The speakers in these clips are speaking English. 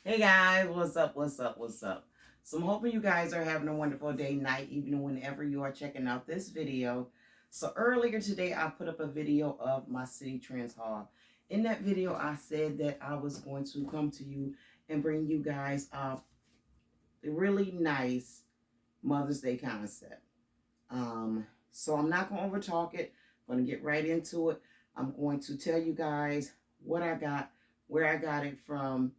Hey guys, what's up? What's up? What's up? So I'm hoping you guys are having a wonderful day, night, evening, whenever you are checking out this video. So earlier today, I put up a video of my Citi Trends haul. In that video, I said that I was going to come to you and bring you guys a really nice Mother's Day concept. So I'm not going to overtalk it. I'm going to get right into it. I'm going to tell you guys what I got, where I got it from,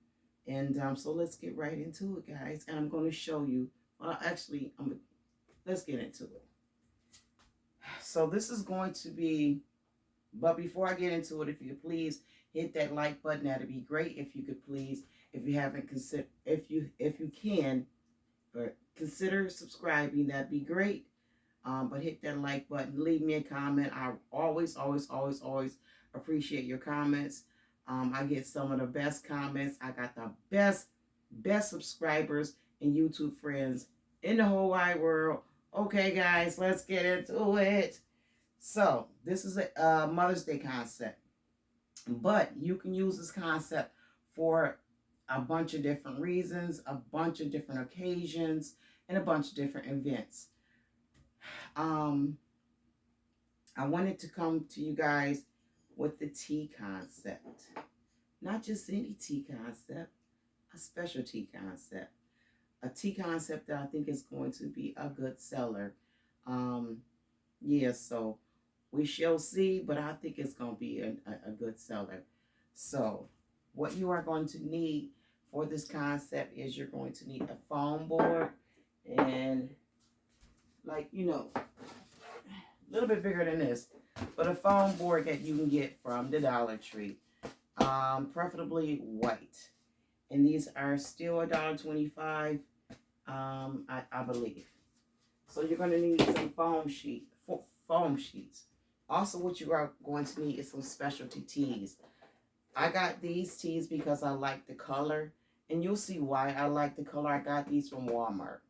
and so let's get right into it, guys. And I'm going to show you. Well, actually, let's get into it. So this is going to be. But before I get into it, if you could please hit that like button, that'd be great. If you could please, if you haven't considered, if you can, consider subscribing, that'd be great. But hit that like button, leave me a comment. I always appreciate your comments. I get some of the best comments. I got the best subscribers and YouTube friends in the whole wide world. Okay, guys, let's get into it. So this is a Mother's Day concept, but you can use this concept for a bunch of different reasons, a bunch of different occasions, and a bunch of different events. Um, I wanted to come to you guys with the tea concept. Not just any tea concept, a special tea concept. A tea concept that I think is going to be a good seller. Um, yeah, so we shall see, but I think it's going to be a good seller. So, what you are going to need for this concept is you're going to need a foam board and, like, a little bit bigger than this, but a foam board that you can get from the Dollar Tree, preferably white. And these are still $1.25, I believe. So you're going to need some foam sheets. Also, what you are going to need is some specialty teas. I got these teas because I like the color, and you'll see why I like the color. I got these from Walmart.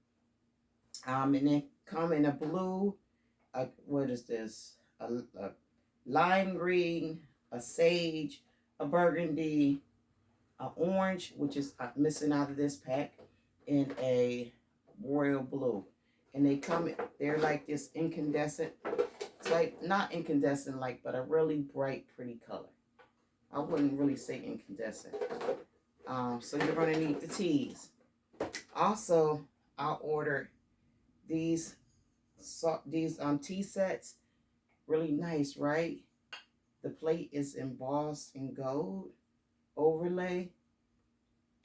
And they come in a blue, what is this? A lime green, a sage, a burgundy, a orange, which is missing out of this pack, and a royal blue. And they're like this incandescent, it's like not incandescent like, but a really bright, pretty color. I wouldn't really say incandescent. So you're gonna need the teas. Also, I ordered these tea sets. Really nice, right? The plate is embossed in gold overlay,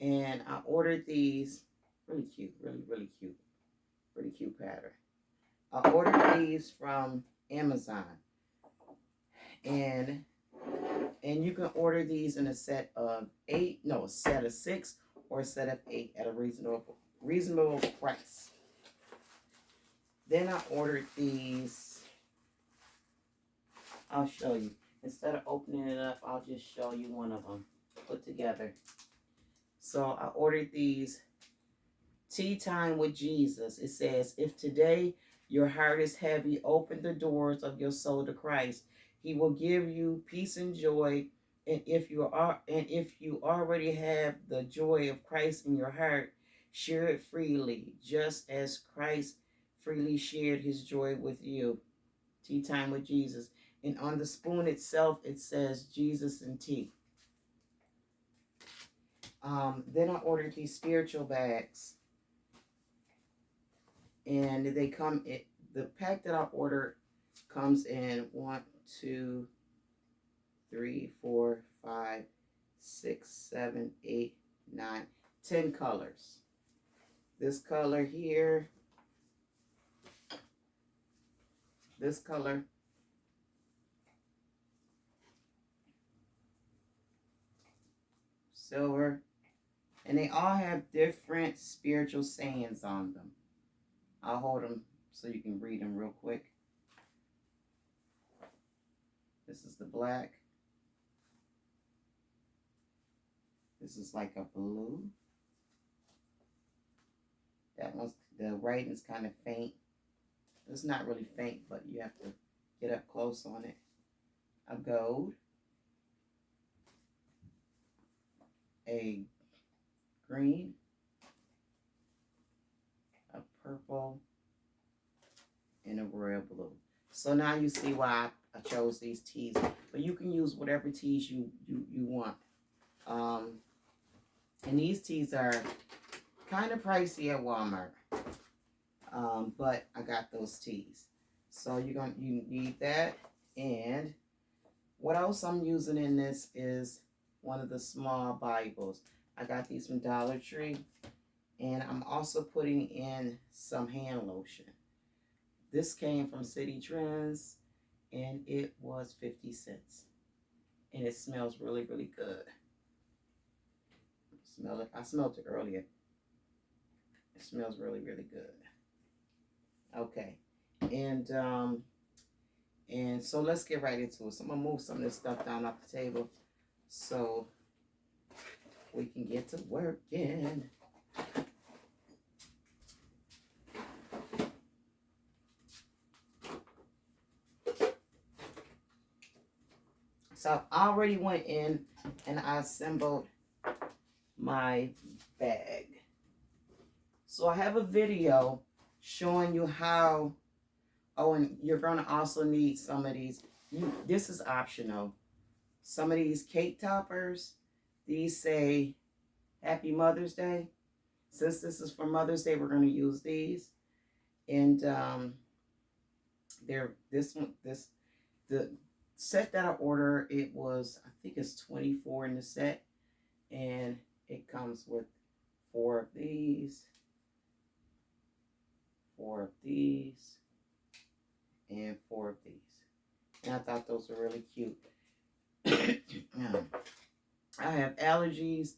and I ordered these. Really cute, really cute, pretty cute pattern. I ordered these from Amazon, and you can order these in a set of eight, no, a set of six or a set of eight at a reasonable price. Then I ordered these. I'll show you. Instead of opening it up, I'll just show you one of them put together. So I ordered these Tea Time with Jesus. It says, if today your heart is heavy, open the doors of your soul to Christ. He will give you peace and joy. And if you already have the joy of Christ in your heart, share it freely, just as Christ freely shared his joy with you. Tea Time with Jesus. And on the spoon itself, it says Jesus and tea. Then I ordered these spiritual bags. And they come in, the pack that I ordered comes in 1, 2, 3, 4, 5, 6, 7, 8, 9, 10 colors. This color here, this color, silver, and they all have different spiritual sayings on them. I'll hold them so you can read them real quick. This is the black. This is like a blue. That one's, the writing's kind of faint. It's not really faint, but you have to get up close on it. A gold. A green, a purple, and a royal blue. So now you see why I chose these teas. But you can use whatever teas you want. And these teas are kind of pricey at Walmart. But I got those teas. So you need that. And what else I'm using in this is one of the small Bibles. I got these from Dollar Tree. And I'm also putting in some hand lotion. This came from City Trends, and it was 50 cents. And it smells really, really good. Smell it. I smelled it earlier. It smells really, really good. Okay. And so let's get right into it. So I'm gonna move some of this stuff down off the table so we can get to working. So I already went in and I assembled my bag. So I have a video showing you how, oh, and you're going to also need some of these. This is optional. Some of these cake toppers, these say Happy Mother's Day. Since this is for Mother's Day, we're going to use these. And the set that I ordered, it was, I think it's 24 in the set, and it comes with 4 of these, 4 of these, and 4 of these. And I thought those were really cute. I have allergies,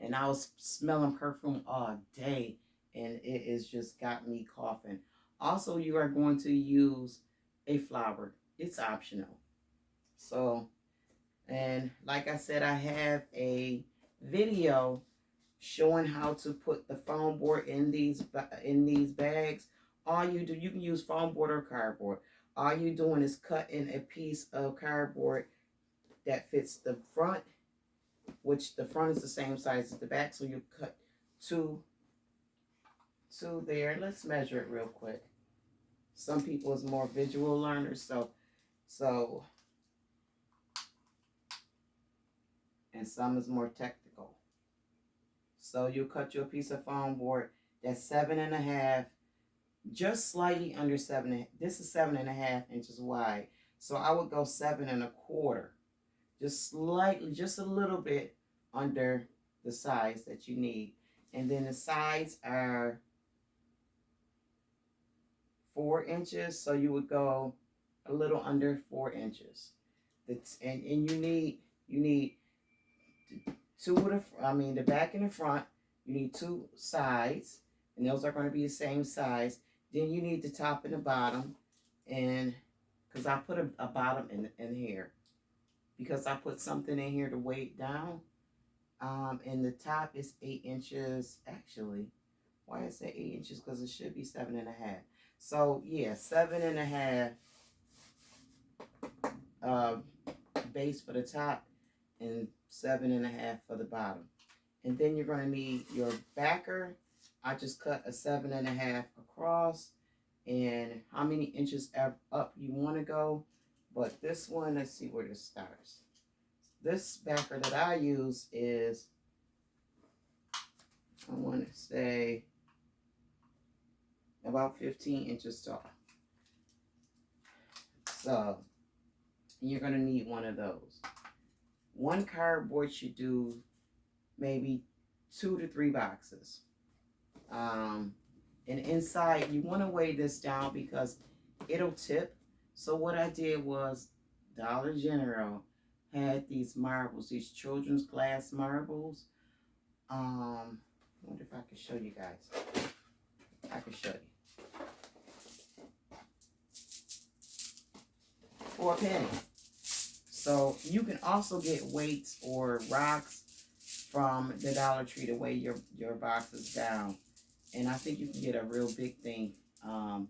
and I was smelling perfume all day, and it has just got me coughing. Also, you are going to use a flower. It's optional. So, and like I said, I have a video showing how to put the foam board in these bags. All you do, you can use foam board or cardboard. All you're doing is cutting a piece of cardboard that fits the front, which the front is the same size as the back. So you cut two there. Let's measure it real quick. Some people is more visual learners, so and some is more technical. So you cut you a piece of foam board that's 7.5, just slightly under 7. This is 7.5 inches wide. So I would go 7.25, just slightly, just a little bit under the size that you need. And then the sides are 4 inches. So you would go a little under 4 inches. And you need the back and the front. You need 2 sides, and those are going to be the same size. Then you need the top and the bottom, and because I put a bottom in here, because I put something in here to weigh it down. And the top is 8 inches. Actually, why I say 8 inches? Because it should be 7.5. So yeah, 7.5 base for the top and 7.5 for the bottom. And then you're going to need your backer. I just cut a 7.5 across, and how many inches up you want to go. But this one, let's see where this starts. This backer that I use is, I want to say, about 15 inches tall. So you're going to need one of those. One cardboard should do maybe 2 to 3 boxes. And inside, you want to weigh this down because it'll tip. So what I did was, Dollar General had these marbles, these children's glass marbles. I wonder if I can show you guys. I can show you. For a penny. So you can also get weights or rocks from the Dollar Tree to weigh your boxes down. And I think you can get a real big thing for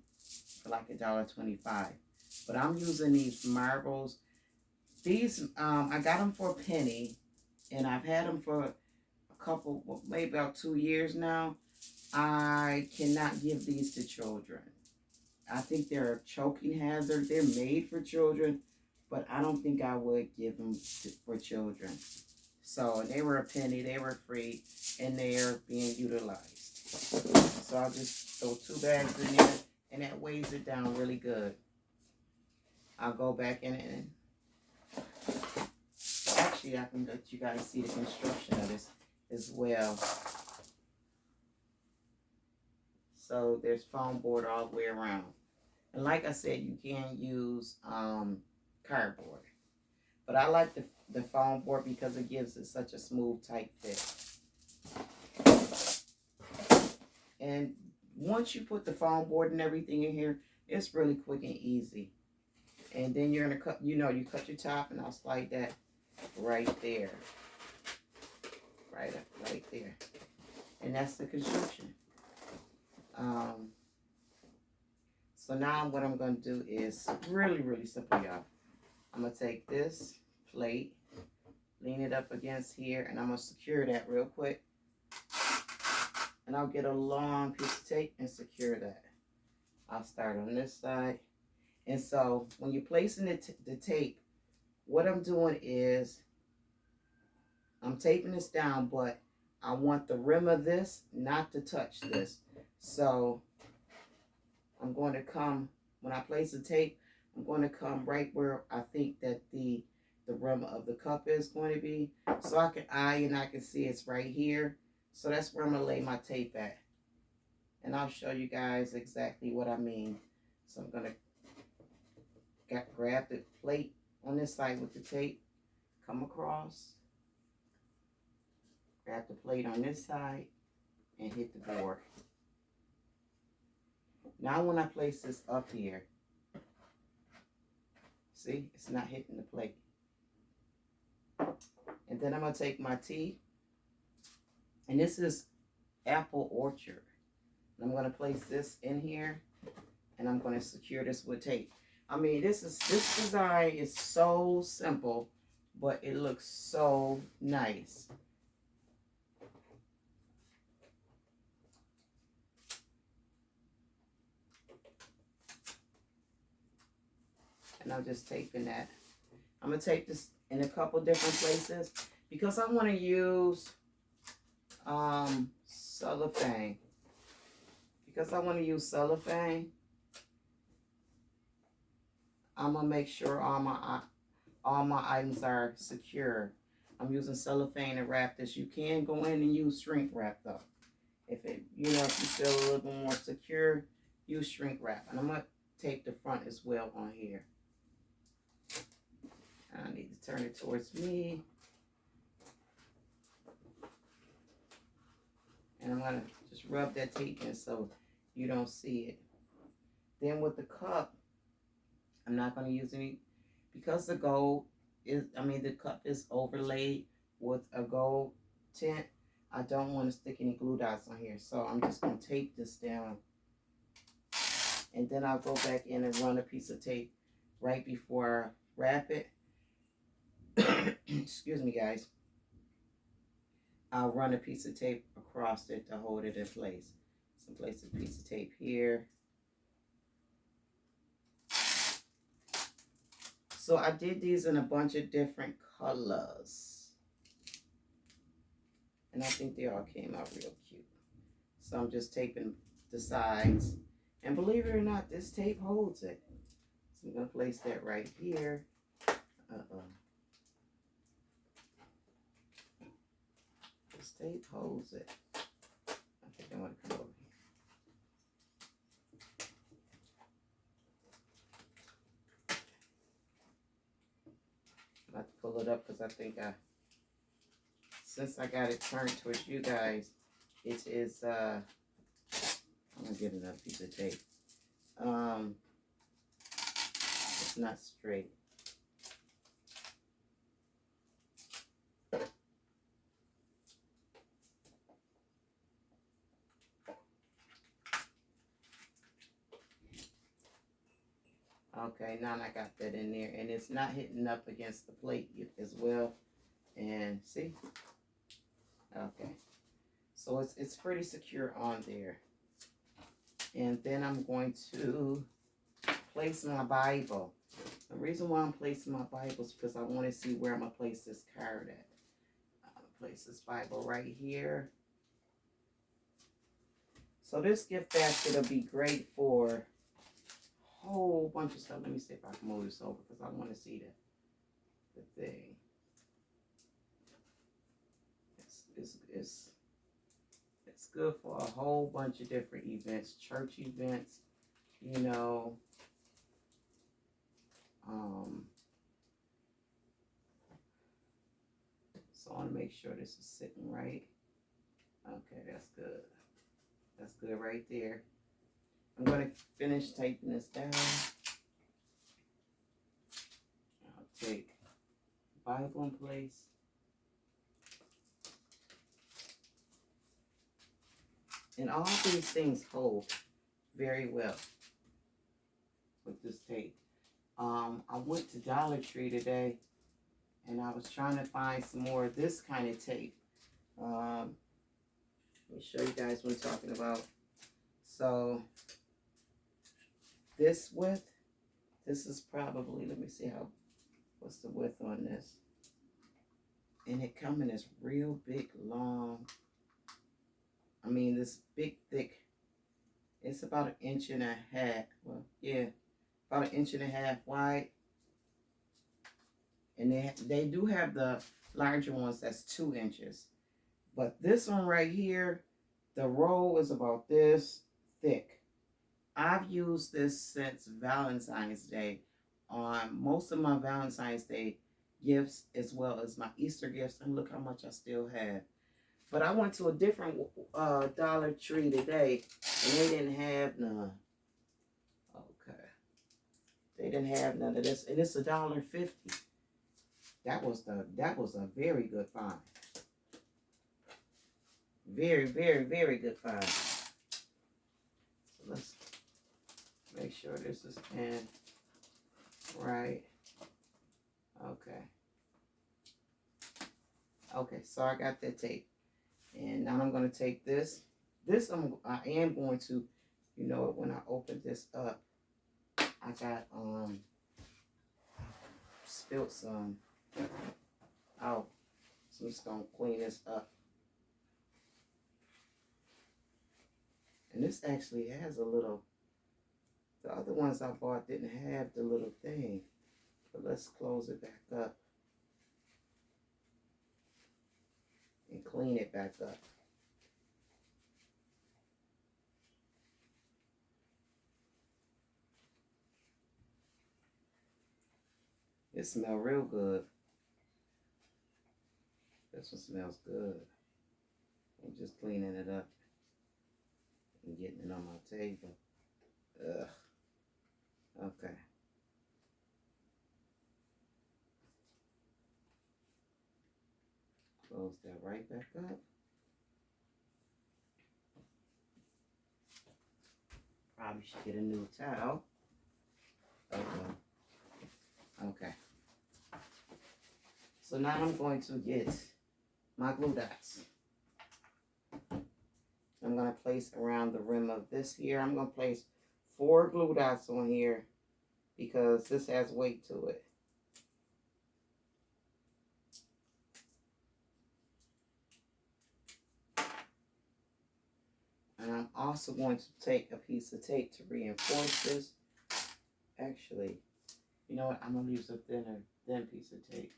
like $1.25. But I'm using these marbles. These, I got them for a penny, and I've had them for a couple, maybe about 2 years now, I cannot give these to children. I think they're a choking hazard. They're made for children, but I don't think I would give them for children. So they were a penny, they were free, and they are being utilized. So I'll just throw 2 bags in there, and that weighs it down really good. I'll go back in and actually I can let you guys see the construction of this as well. So there's foam board all the way around. And like I said, you can use cardboard. But I like the foam board because it gives it such a smooth, tight fit. And once you put the foam board and everything in here, it's really quick and easy. And then you're going to cut, you cut your top, and I'll slide that right there. Right there. And that's the construction. So now what I'm going to do is really, really simple, y'all. I'm going to take this plate, lean it up against here, and I'm going to secure that real quick. And I'll get a long piece of tape and secure that. I'll start on this side. And so when you're placing the tape, what I'm doing is I'm taping this down, but I want the rim of this not to touch this. So I'm going to come, when I place the tape, I'm going to come right where I think that the rim of the cup is going to be. So I can see it's right here. So that's where I'm going to lay my tape at. And I'll show you guys exactly what I mean. So I'm going to grab the plate on this side with the tape, come across, grab the plate on this side, and hit the board. Now when I place this up here, see, it's not hitting the plate. And then I'm going to take my tea, and this is Apple Orchard. I'm going to place this in here, and I'm going to secure this with tape. I mean, this design is so simple, but it looks so nice. And I'm just taping that. I'm going to tape this in a couple different places because I want to use cellophane. I'm going to make sure all my items are secure. I'm using cellophane to wrap this. You can go in and use shrink wrap though. If you feel a little bit more secure, use shrink wrap. And I'm going to tape the front as well on here. I need to turn it towards me. And I'm going to just rub that tape in so you don't see it. Then with the cup, I'm not going to use any, because the cup is overlaid with a gold tint. I don't want to stick any glue dots on here. So I'm just going to tape this down. And then I'll go back in and run a piece of tape right before I wrap it. Excuse me, guys. I'll run a piece of tape across it to hold it in place. So place a piece of tape here. So I did these in a bunch of different colors. And I think they all came out real cute. So I'm just taping the sides. And believe it or not, this tape holds it. So I'm going to place that right here. This tape holds it. I think I want to come over here. I have to pull it up because I think since I got it turned towards you guys, it is, I'm going to get another piece of tape. It's not straight. Okay, now I got that in there, and it's not hitting up against the plate as well. And see, Okay. So it's pretty secure on there. And then I'm going to place my Bible. The reason why I'm placing my Bible is because I want to see where I'm going to place this card at. I'm going to place this Bible right here. So this gift basket will be great for a whole bunch of stuff. Let me see if I can move this over because I want to see the thing. It's good for a whole bunch of different events, church events, you know. So I want to make sure this is sitting right. Okay, that's good. That's good right there. I'm going to finish taping this down. I'll take Bible in place. And all these things hold very well with this tape. I went to Dollar Tree today and I was trying to find some more of this kind of tape. Let me show you guys what I'm talking about. So this width, this is probably, let me see what's the width on this. And it comes in this real big, long, I mean this big, thick, it's about 1.5 inches. Well, yeah, about 1.5 inches wide. And they do have the larger ones that's 2 inches. But this one right here, the roll is about this thick. I've used this since Valentine's Day on most of my Valentine's Day gifts as well as my Easter gifts. And look how much I still have. But I went to a different Dollar Tree today and they didn't have none. Okay. They didn't have none of this. And it's $1.50. That was a very good find. Very, very, very good find. So let's make sure this is in right. Okay. Okay, so I got that tape. And now I'm going to take this. I am going to, you know, when I open this up, I got spilled some out. So I'm just going to clean this up. And this actually has a little, the other ones I bought didn't have the little thing. But let's close it back up. And clean it back up. It smells real good. This one smells good. I'm just cleaning it up and getting it on my table. Ugh. Okay. Close that right back up. Probably should get a new towel. Okay. So now I'm going to get my glue dots. I'm going to place around the rim of this here. I'm going to place 4 glue dots on here because this has weight to it. And I'm also going to take a piece of tape to reinforce this. Actually, you know what? I'm going to use a thin piece of tape.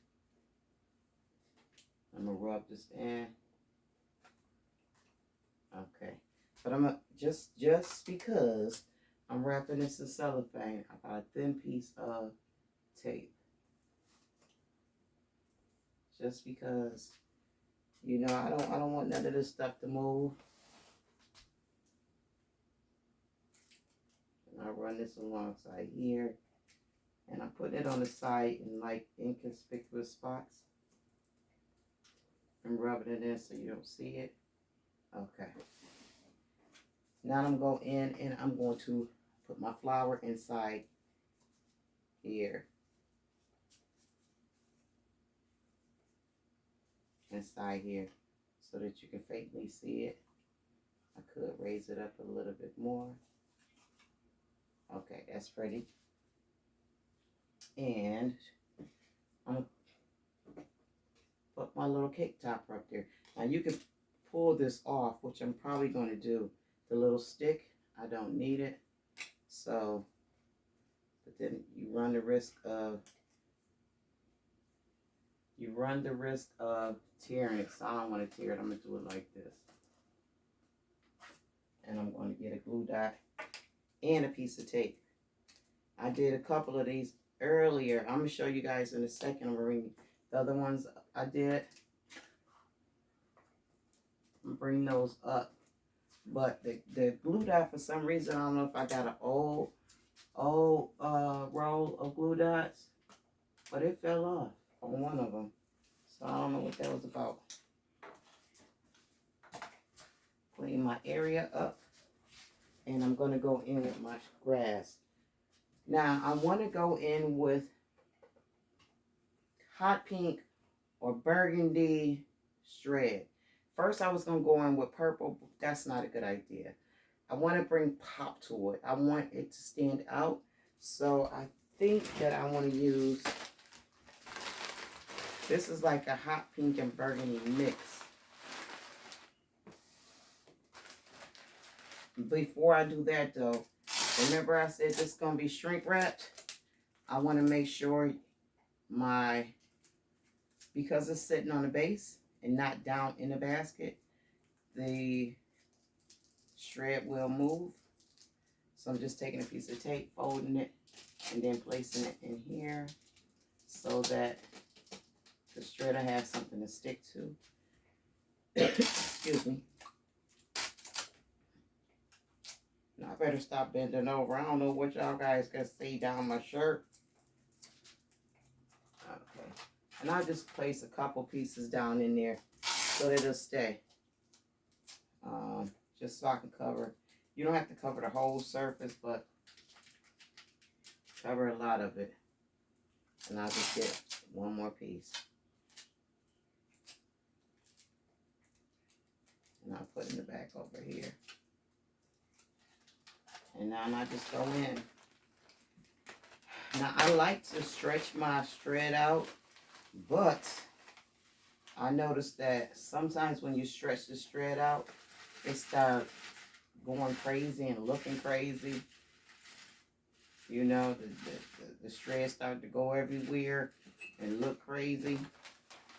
I'm going to rub this in. Okay. But I'm going to, just because I'm wrapping this in cellophane, I got a thin piece of tape. Just because, you know, I don't want none of this stuff to move. And I run this alongside here. And I'm putting it on the side in like inconspicuous spots. I'm rubbing it in so you don't see it. Okay. Now I'm going in and I'm going to put my flower inside here. Inside here. so that you can faintly see it. I could raise it up a little bit more. Okay, that's pretty. And I'm going to put my little cake topper up there. Now you can pull this off, which I'm probably going to do. The little stick, I don't need it. So, but then you run the risk of tearing it. So I don't want to tear it. I'm going to do it like this. And I'm going to get a glue dot and a piece of tape. I did a couple of these earlier. I'm going to show you guys in a second. I'm going to bring the other ones I did. I'm going to bring those up. But the glue dot, for some reason, I don't know if I got an old roll of glue dots, but it fell off on one of them. So I don't know what that was about. Clean my area up. And I'm going to go in with my grass. Now, I want to go in with hot pink or burgundy shred. First, I was going to go in with purple, but that's not a good idea. I want to bring pop to it. I want it to stand out. So I think that I want to use, this is like a hot pink and burgundy mix. Before I do that though, remember I said this is going to be shrink wrapped? I want to make sure because it's sitting on the base and not down in the basket, the shred will move. So I'm just taking a piece of tape, folding it, and then placing it in here so that the shredder has something to stick to. Excuse me. Now I better stop bending over. I don't know what y'all guys can see down my shirt. Okay. And I'll just place a couple pieces down in there so that it'll stay. Just so I can cover. You don't have to cover the whole surface, but cover a lot of it. And I'll just get one more piece. And I'll put in the back over here. And now I just go in. Now I like to stretch my shred out, but I noticed that sometimes when you stretch the shred out, it starts going crazy and looking crazy. You know, the shreds start to go everywhere and look crazy.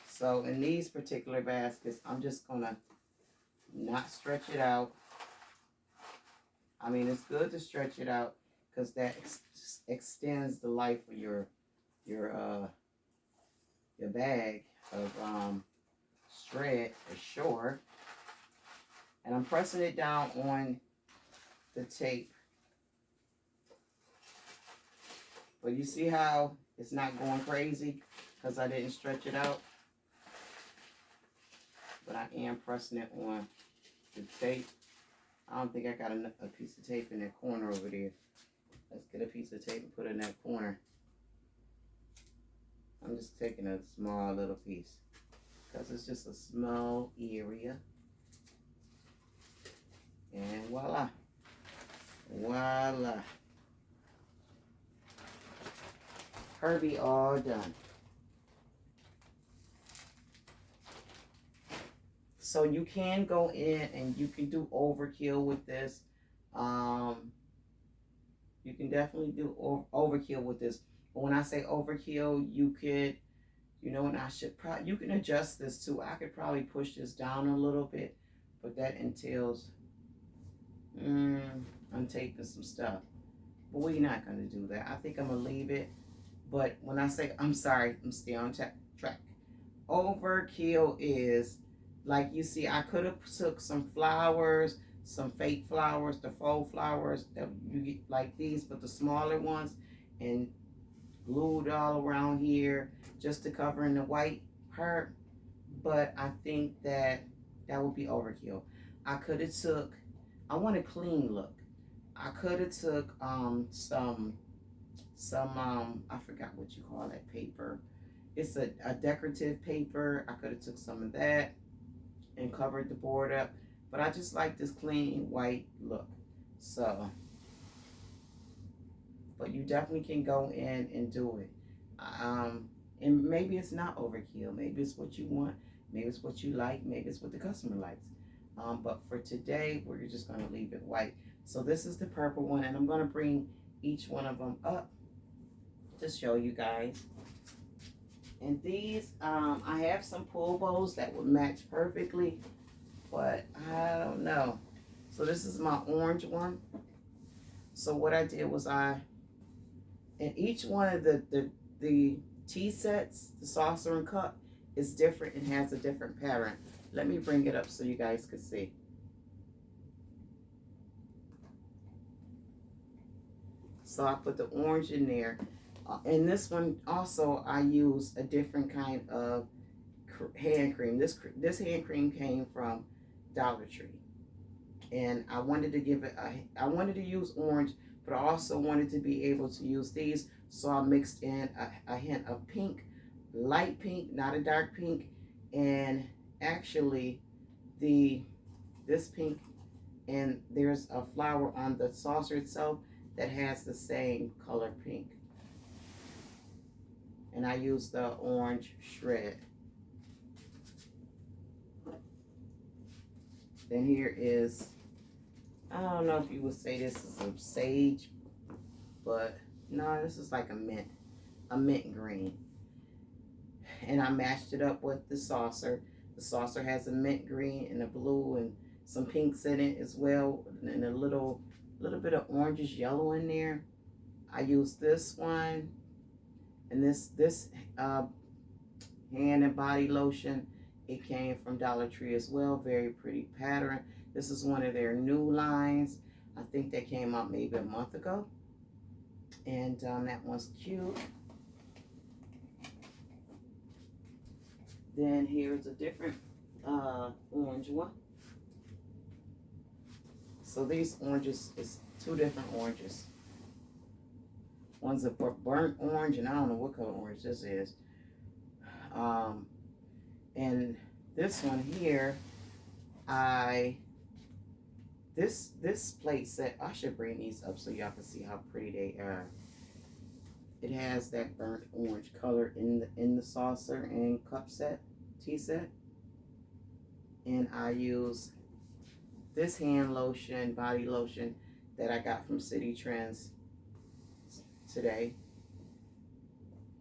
So in these particular baskets, I'm just gonna not stretch it out. I mean, it's good to stretch it out because that extends the life of your bag of shred for sure. And I'm pressing it down on the tape. But you see how it's not going crazy because I didn't stretch it out? But I am pressing it on the tape. I don't think I got a piece of tape in that corner over there. Let's get a piece of tape and put it in that corner. I'm just taking a small little piece because it's just a small area. And voila. Voila. Herbie all done. So you can go in and you can do overkill with this. You can definitely do overkill with this. But when I say overkill, you could, you know, and I should probably, you can adjust this too. I could probably push this down a little bit, but that entails untaping some stuff. But we're not going to do that. I think I'm going to leave it. But when I say, I'm sorry, I'm still on track. Overkill is, like you see, I could have took some flowers, some fake flowers, the faux flowers that you get like these, but the smaller ones, and glued all around here just to cover in the white part. But I think that would be overkill. I could have took, I want a clean look. I could have took some I forgot what you call that paper. It's a decorative paper. I could have took some of that and covered the board up. But I just like this clean white look. So, but you definitely can go in and do it. And maybe it's not overkill. Maybe it's what you want. Maybe it's what you like. Maybe it's what the customer likes. But for today, we're just going to leave it white. So this is the purple one, and I'm going to bring each one of them up to show you guys. And these, I have some pull bows that would match perfectly, but I don't know. So this is my orange one. So what I did was in each one of the tea sets, the saucer and cup, is different and has a different pattern. Let me bring it up so you guys can see. So I put the orange in there. And this one also, I use a different kind of hand cream. This hand cream came from Dollar Tree. And I wanted to give it, I wanted to use orange, but I also wanted to be able to use these. So I mixed in a hint of pink, light pink, not a dark pink. And actually this pink, and there's a flower on the saucer itself that has the same color pink. And I use the orange shred. Then here is, I don't know if you would say this is a sage, but no, this is like a mint green. And I matched it up with the saucer. The saucer has a mint green and a blue and some pinks in it as well, and a little bit of orangish yellow in there. I used this one, and this hand and body lotion. It came from Dollar Tree as well. Very pretty pattern. This is one of their new lines. I think they came out maybe a month ago, and that one's cute. Then here's a different orange one. So these oranges is two different oranges. One's a burnt orange, and I don't know what color orange this is. And this one here, this plate set, I should bring these up so y'all can see how pretty they are. It has that burnt orange color in the saucer and cup set, tea set. And I use this hand lotion, body lotion, that I got from City Trends today.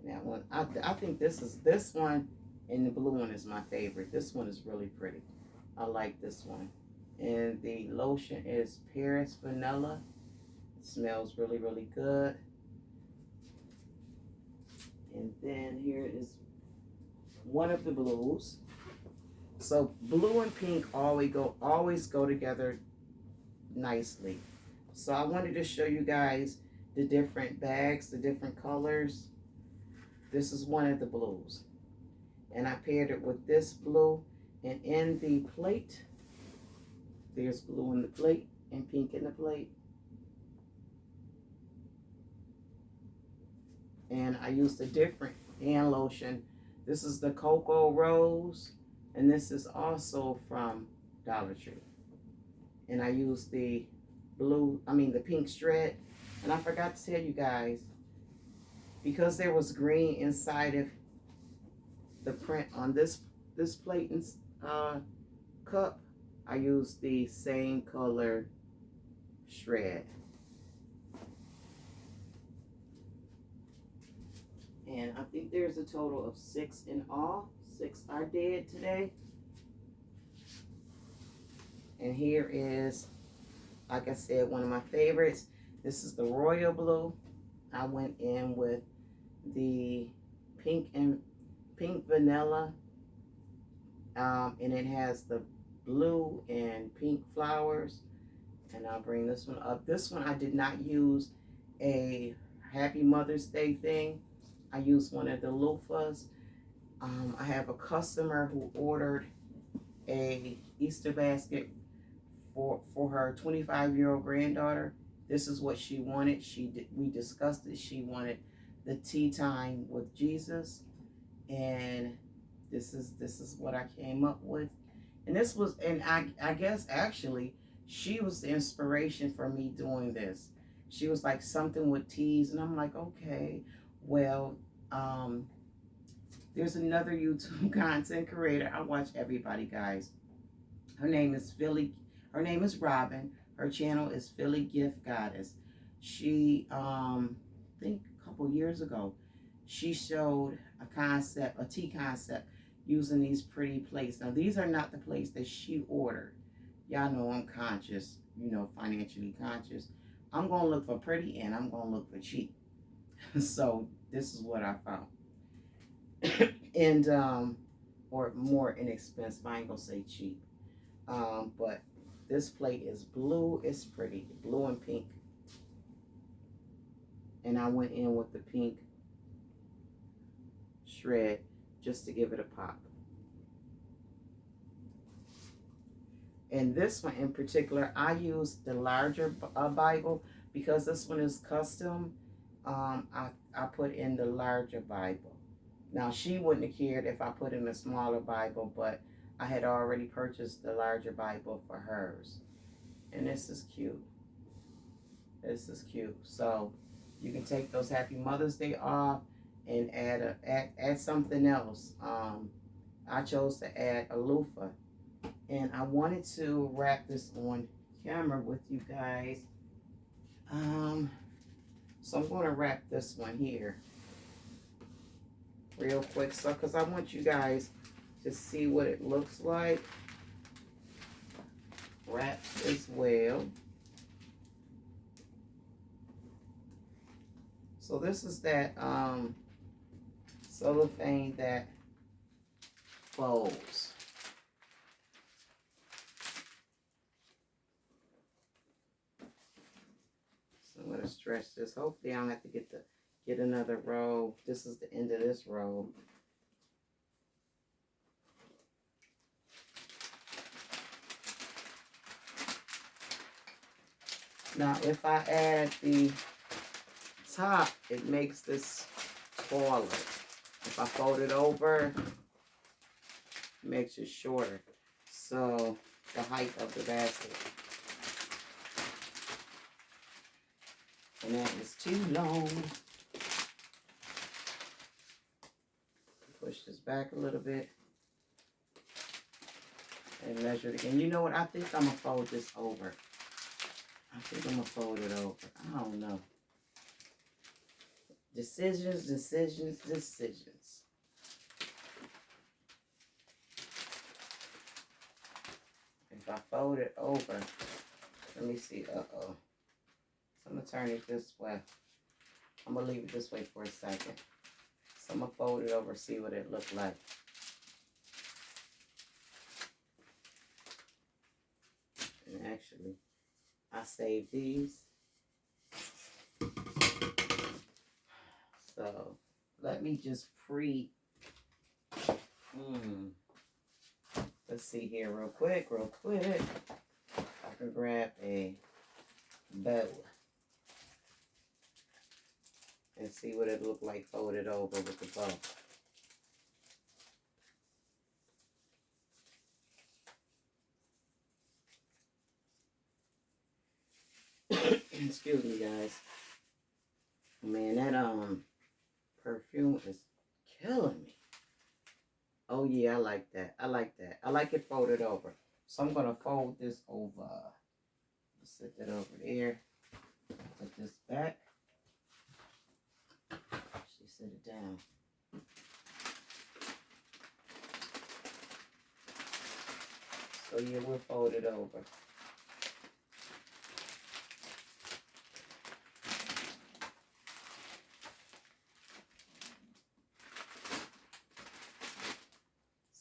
And that one, I think this one and the blue one is my favorite. This one is really pretty. I like this one. And the lotion is Paris Vanilla. It smells really, really good. And then here is one of the blues. So blue and pink always go together nicely. So I wanted to show you guys the different bags, the different colors. This is one of the blues. And I paired it with this blue. And in the plate, there's blue in the plate and pink in the plate. And I used a different hand lotion. This is the Cocoa Rose, and this is also from Dollar Tree. And I used the pink shred. And I forgot to tell you guys, because there was green inside of the print on this plate and cup, I used the same color shred. And I think there's a total of 6 in all. 6 I did today. And here is, like I said, one of my favorites. This is the Royal Blue. I went in with the pink vanilla. And it has the blue and pink flowers. And I'll bring this one up. This one I did not use a Happy Mother's Day thing. I used one of the loofahs. I have a customer who ordered a Easter basket for her 25-year-old granddaughter. This is what she wanted. We discussed it. She wanted the tea time with Jesus, and this is what I came up with. And this was, and I guess actually, she was the inspiration for me doing this. She was like something with teas, and I'm like, okay, well, um, there's another YouTube content creator. I watch everybody, guys. Her name is Philly. Her name is Robin. Her channel is Philly Gift Goddess. She, I think a couple years ago, she showed a concept, a tea concept, using these pretty plates. Now, these are not the plates that she ordered. Y'all know I'm conscious, financially conscious. I'm going to look for pretty and I'm going to look for cheap. So, this is what I found. And, or more inexpensive. I ain't going to say cheap. But this plate is blue. It's pretty. Blue and pink. And I went in with the pink shred just to give it a pop. And this one in particular, I used the larger Bible because this one is custom. I put in the larger Bible. Now, she wouldn't have cared if I put in a smaller Bible, but I had already purchased the larger Bible for hers. And this is cute. This is cute. So you can take those Happy Mother's Day off and add something else. I chose to add a loofah. And I wanted to wrap this on camera with you guys. So I'm going to wrap this one here real quick, so because I want you guys to see what it looks like wrapped as well. So this is that cellophane that folds. So I'm going to stretch this. Hopefully I don't have to get another row. This is the end of this row. Now if I add the top, it makes this taller. If I fold it over, it makes it shorter. So the height of the basket. And that is too long. Push this back a little bit. And measure it again. You know what? I think I'm going to fold this over. I think I'm going to fold it over. I don't know. Decisions, decisions, decisions. If I fold it over, let me see. Uh-oh. So I'm going to turn it this way. I'm going to leave it this way for a second. So I'm going to fold it over, see what it looks like. And actually, I saved these. So let me just let's see here real quick. I can grab a bow and see what it looked like folded over with the bow. Excuse me, guys. Man, that perfume is killing me. Oh yeah, I like that. I like that. I like it folded over. So I'm gonna fold this over. Set that over there. Put this back. She set it down. So yeah, we'll fold it over.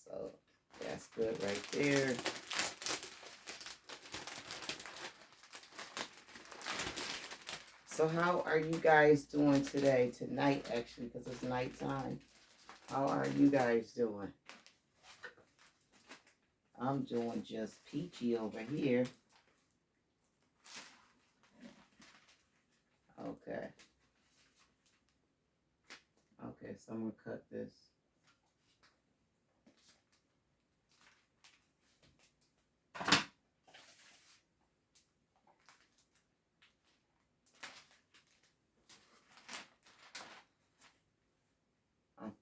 So that's good right there. So how are you guys doing today? Tonight, actually, because it's nighttime. How are you guys doing? I'm doing just peachy over here. Okay. Okay, so I'm going to cut this.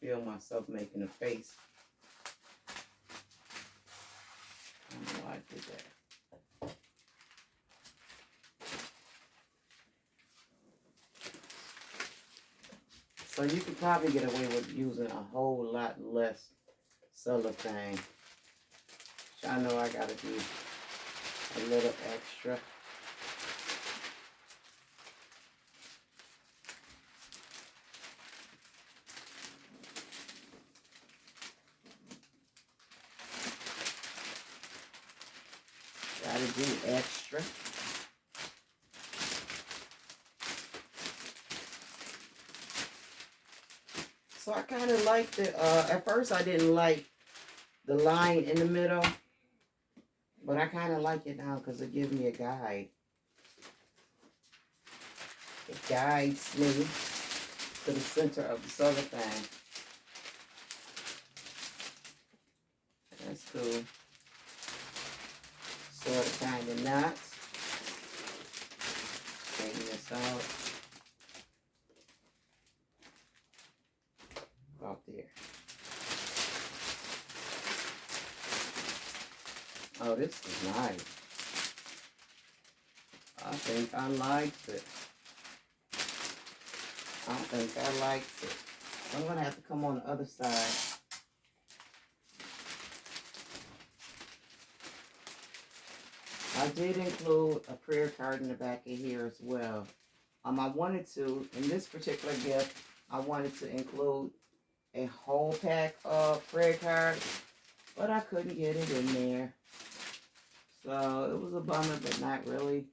feel myself making a face. I don't know why I did that. So you could probably get away with using a whole lot less cellophane. I know I gotta do a little extra. Gotta do extra. So I kind of liked it. At first I didn't like the line in the middle, but I kind of like it now because it gives me a guide. It guides me to the center of the cellophane. That's cool. Sort of kind of knots. Taking this out. Out there. Oh, this is nice. I think I liked it. I think I liked it. I'm going to have to come on the other side. I did include a prayer card in the back of here as well. I wanted to, in this particular gift, I wanted to include a whole pack of prayer cards, but I couldn't get it in there. So it was a bummer, but not really.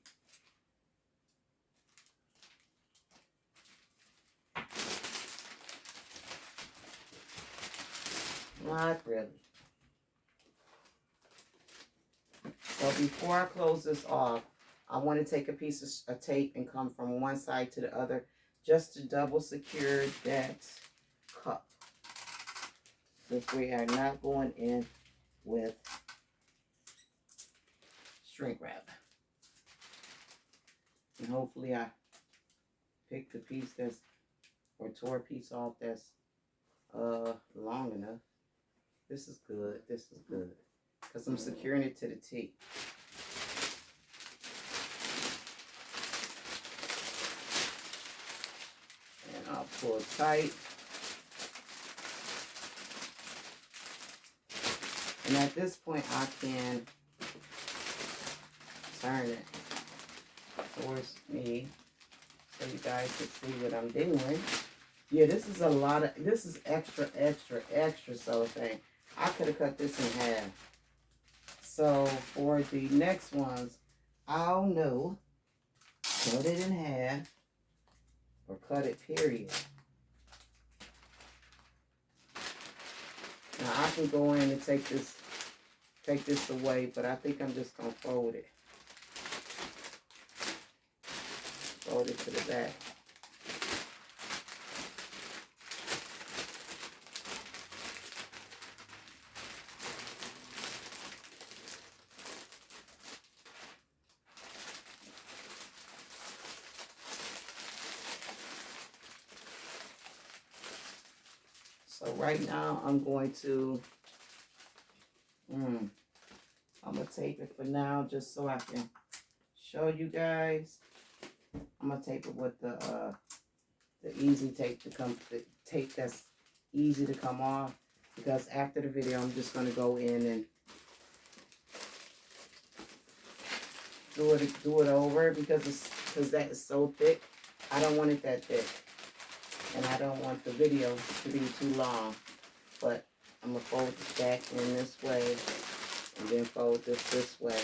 Not really. So before I close this off, I want to take a piece of tape and come from one side to the other just to double secure that cup. Since we are not going in with shrink wrap. And hopefully I picked a piece that's, or tore a piece off that's long enough. This is good. This is good. Because I'm securing it to the tape. And I'll pull it tight. And at this point, I can turn it towards me so you guys can see what I'm doing. Yeah, this is a lot of, this is extra cellophane. I could have cut this in half. So for the next ones, I'll know, cut it in half or cut it period. Now I can go in and take this away, but I think I'm just gonna fold it. Fold it to the back. So right now I'm going to, I'm gonna tape it for now just so I can show you guys. I'm gonna tape it with the easy tape the tape that's easy to come off, because after the video I'm just gonna go in and do it over because that is so thick. I don't want it that thick, and I don't want the video to be too long. But I'm gonna fold this back in this way, and then fold this way.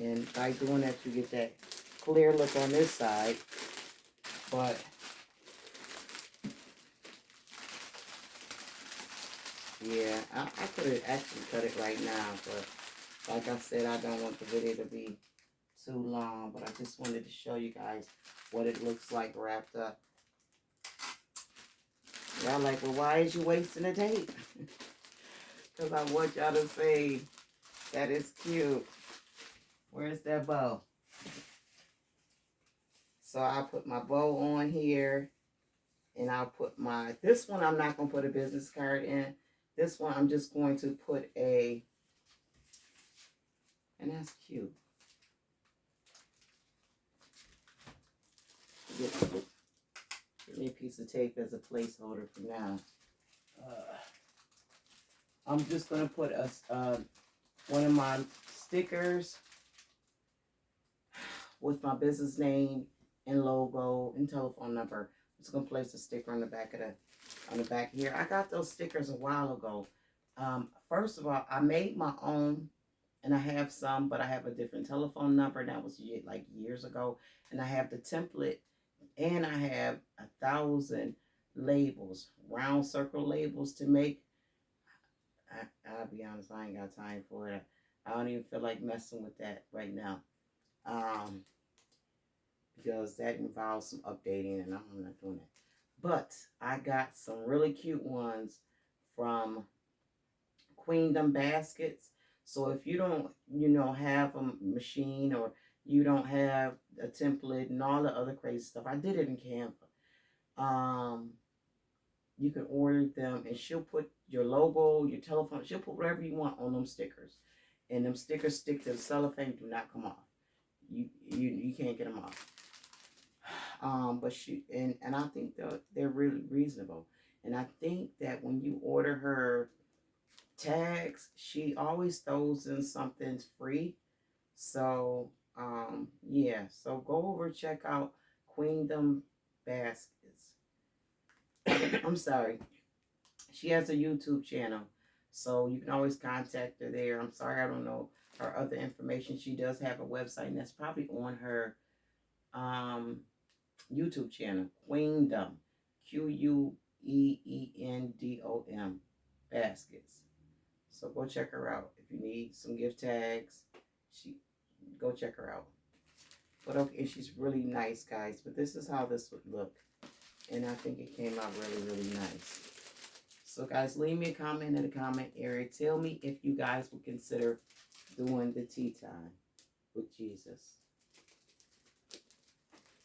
And by doing that, you get that clear look on this side. But yeah, I could have actually cut it right now, but like I said, I don't want the video to be too long. But I just wanted to show you guys what it looks like wrapped up. Y'all like, well, why is you wasting the tape? Because I want y'all to say that it's cute. Where's that bow? So I put my bow on here, And I'll put this one I'm not going to put a business card in. This one I'm just going to put and that's cute. Get me a piece of tape as a placeholder for now. I'm just going to put one of my stickers with my business name and logo and telephone number. I'm just going to place a sticker on the back here. I got those stickers a while ago. First of all, I made my own, and I have some, but I have a different telephone number. That was like years ago. And I have the template, and I have 1,000 labels, round circle labels to make. I'll be honest, I ain't got time for it. I don't even feel like messing with that right now. Because that involves some updating, and I'm not doing that. But I got some really cute ones from Queendom Baskets. So if you don't, have a machine, or you don't have a template and all the other crazy stuff, I did it in Canva. You can order them, and she'll put your logo, your telephone, she'll put whatever you want on them stickers. And them stickers stick to the cellophane, do not come off. You can't get them off. But and I think they're really reasonable. And I think that when you order her tags, she always throws in something free. So yeah, so go over, check out Queendom Baskets. I'm sorry, she has a YouTube channel, so you can always contact her there. I'm sorry, I don't know her other information. She does have a website, and that's probably on her YouTube channel, Queendom, Queendom Baskets. So go check her out. If you need some gift tags, go check her out. But okay, she's really nice, guys. But this is how this would look. And I think it came out really, really nice. So guys, leave me a comment in the comment area. Tell me if you guys would consider doing the tea time with Jesus.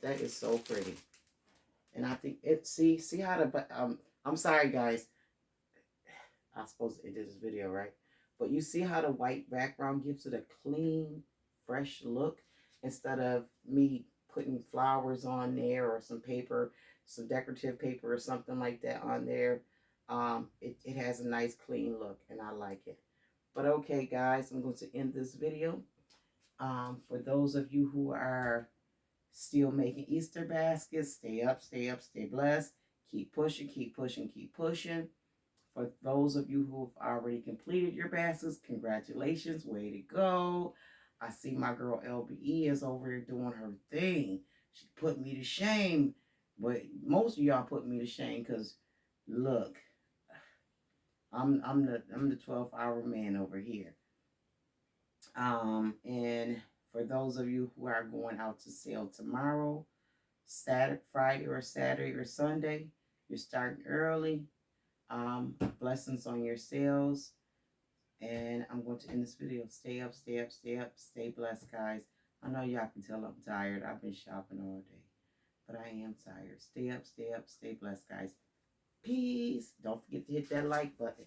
That is so pretty. And I think see how I'm sorry guys. I'm supposed to edit this video, right? But you see how the white background gives it a clean, fresh look, instead of me putting flowers on there or some paper, some decorative paper or something like that on there. It has a nice clean look, and I like it. But okay guys, I'm going to end this video. For those of you who are still making Easter baskets, stay up, stay blessed. Keep pushing, keep pushing, keep pushing. For those of you who have already completed your baskets, congratulations, way to go. I see my girl LBE is over here doing her thing. She put me to shame. But most of y'all put me to shame because, look, I'm the 12-hour man over here. And for those of you who are going out to sell tomorrow, Friday or Saturday or Sunday, you're starting early. Blessings on your sales. And I'm going to end this video. Stay up, stay up, stay up, stay blessed, guys. I know y'all can tell I'm tired. I've been shopping all day, but I am tired. Stay up, stay blessed, guys. Peace. Don't forget to hit that like button.